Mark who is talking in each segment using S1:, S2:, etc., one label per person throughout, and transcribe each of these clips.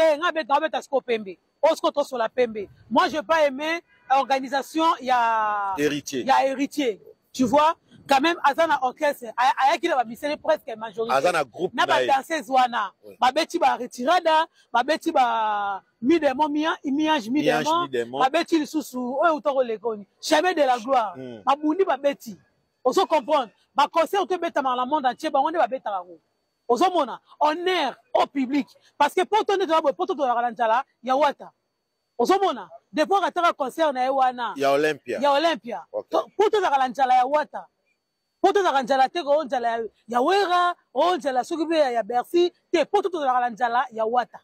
S1: nga beta sko pembe. Osko to sur la pembe. Moi, je pas aimé l'organisation, il y a héritier. Tu vois, quand même, Azana orchestre, ayaki na miséré presque majorité.
S2: Azana groupe
S1: na ba danseuse wana. Ba beti ba retirada, ba beti ba midemo ba beti lisusu, oyo utoko lekoni. Chemin de la gloire. Ba bundi ba beti. Oso comprendre. Ba concert te beta dans le monde entier, ba wonde ba beta rango. Oso mona, honneur au public. Parce que pour ton la lanjala, ya wata. Oso mona, depuis que concert na wana.
S2: Ya Olympia.
S1: Pour ton la lanjala ya wata. Pour tout la njala te ko njala ya wera o njala sokibe ya Bercy te pour tout la njala ya wata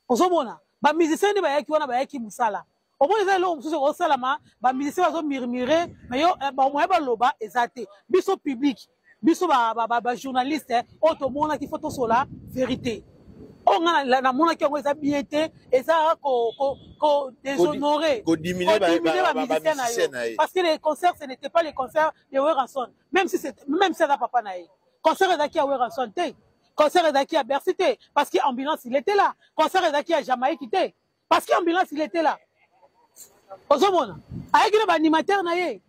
S1: ozomona ba musicien ni ba yaki wana ba yaki musala omoni za lo mususu ko salama ba musicien bazo murmurer mais yo ba mo ba loba ezate biso public biso ba journaliste o to mona ki photo sola vérité on na mona ki ngo eza bien te eza ko déshonorer
S2: ko diminuer ba musicien
S1: parce que les concerts ce n'était pas les concerts de Weranson même si ça papa naï concert ezaki à Weranson te concert ezaki à Bercy te parce que ambulance il était là concert ezaki à Jamaïque te parce que ambulance il était là ozomona ayaki na ba animateur na ye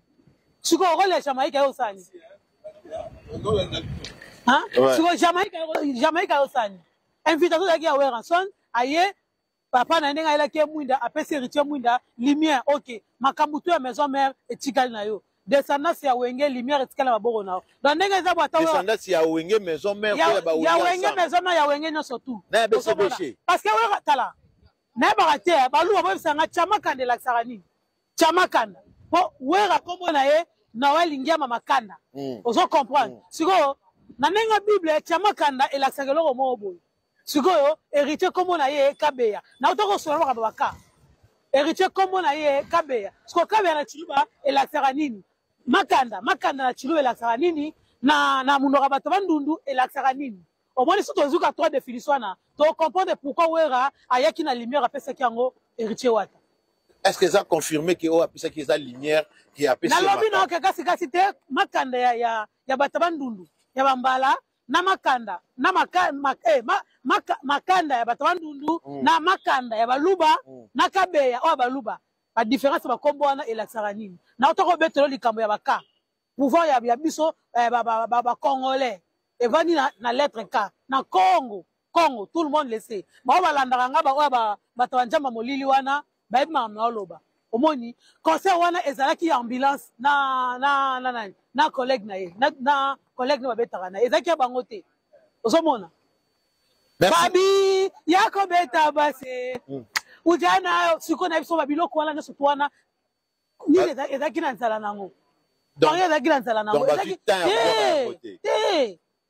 S1: siko rôle ya Jamaïque ayo sani hein siko Jamaïque ayo sani invitation ezaki à Weranson aye papa na ndenga ela ke mwinda apesi héritier mwinda lumière OK makambutu ya maison mère etikali na yo descendance ya wenge lumière etikali maboko na donc ndenga eza bata
S2: descendance ya wenge maison mère
S1: ya wenge maison mère ya wenge nyoso tout
S2: na besobeche
S1: parce que wera tala na barate baluwa bo bisanga chama kande la sarani chama kanda po wera kombo na ye na walingia mama kanda ozo comprendre siko na ndenga bible chama kanda elaksaka loko mo boy sikoyo héritier kombo na ye kabeya na utoko solo ka babaka héritier kombo na ye kabeya siko kabeya na chiluba elaksaka nini makanda na chiluba elaksaka nini na mundoka bato bandundu elaksaka nini omoni so tozuka trois définitions na to comprendre pourquoi wera ayaki na lumière apesaki yango héritier wata
S2: est-ce que ça confirmé que o apesaki eza lumière qui apesaki
S1: na lobi na ke kasi te makanda ya bato bandundu ya bambala na makanda na makanda ya bato bandundu na makanda ya baluba na kabeya o baluba ba différence ba kombo wana elaksaka nini na otoko betelo likambo ya baka pouvoir ya biso ba congolais evani na lettre K na Congo tout le monde le sait ba balandaka nga ba bato banjamba molili wana ba ebima na oloba omoni concert wana ezalaki ambulance na collègue na ye na collègue na babetaka na ezaki bango te ozomona babi yako beta base ujana siko na biso babiloko wana nyonso twana nini ezaki na nzala nango donc ezaki na nzala nango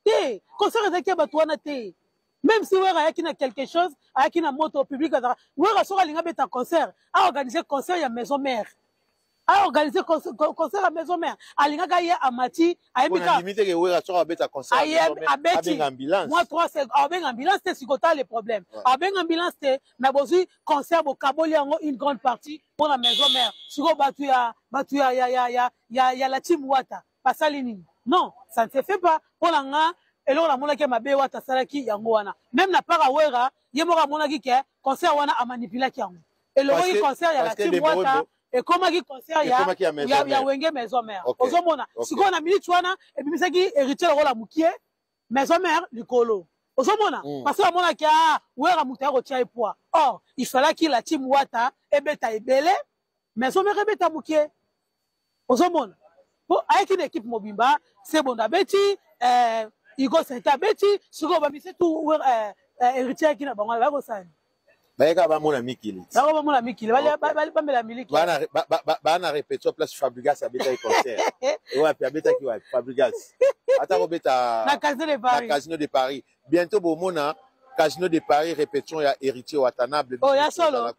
S1: te concert ezaki bato wana te même si wera ayaki na quelque chose ayaki na moto public wera soka linga beta concert a organiser concert ya maison mère a organiser concert à maison mère alingaka ye amati ayebika
S2: limite que wera soka beta concert
S1: avec ambulance moi 3 c'est avec ambulance c'est sikota les problèmes avec ambulance c'est mais bozi concert bo kaboli yango une grande partie pour la maison mère siko batu ya la team wata pasali nini non ça ne se fait pas pour la nga eloko na monaki mabe wata salaki yango wana même na para wera ye moka monaki ke concert wana amanipulaki yango eloko ki concert ya la team wata et comment qui concert ya wenge maison mère ozomona siko na minute wana ebimisaki héritier la mukie maison mère likolo ozomona parce que amona ki wera muta ko tia poids or il fallait qu'il la team wata ebeta ebele maison mère ebeta mukie ozomona po avec une équipe mobimba c'est bon dabeti Igo Senta beti siko ba mise tout héritier qui na bango ba ko sani
S2: bayeka ba mona mikili
S1: ba mona mikili ba mela miliki
S2: ba na répétition place Fabrigas abeta concert et ouais puis abeta ki ouais Fabrigas ata ko beta
S1: na Casino
S2: de Paris bientôt bo mona Casino de Paris répétition ya héritier watanable
S1: oh ya solo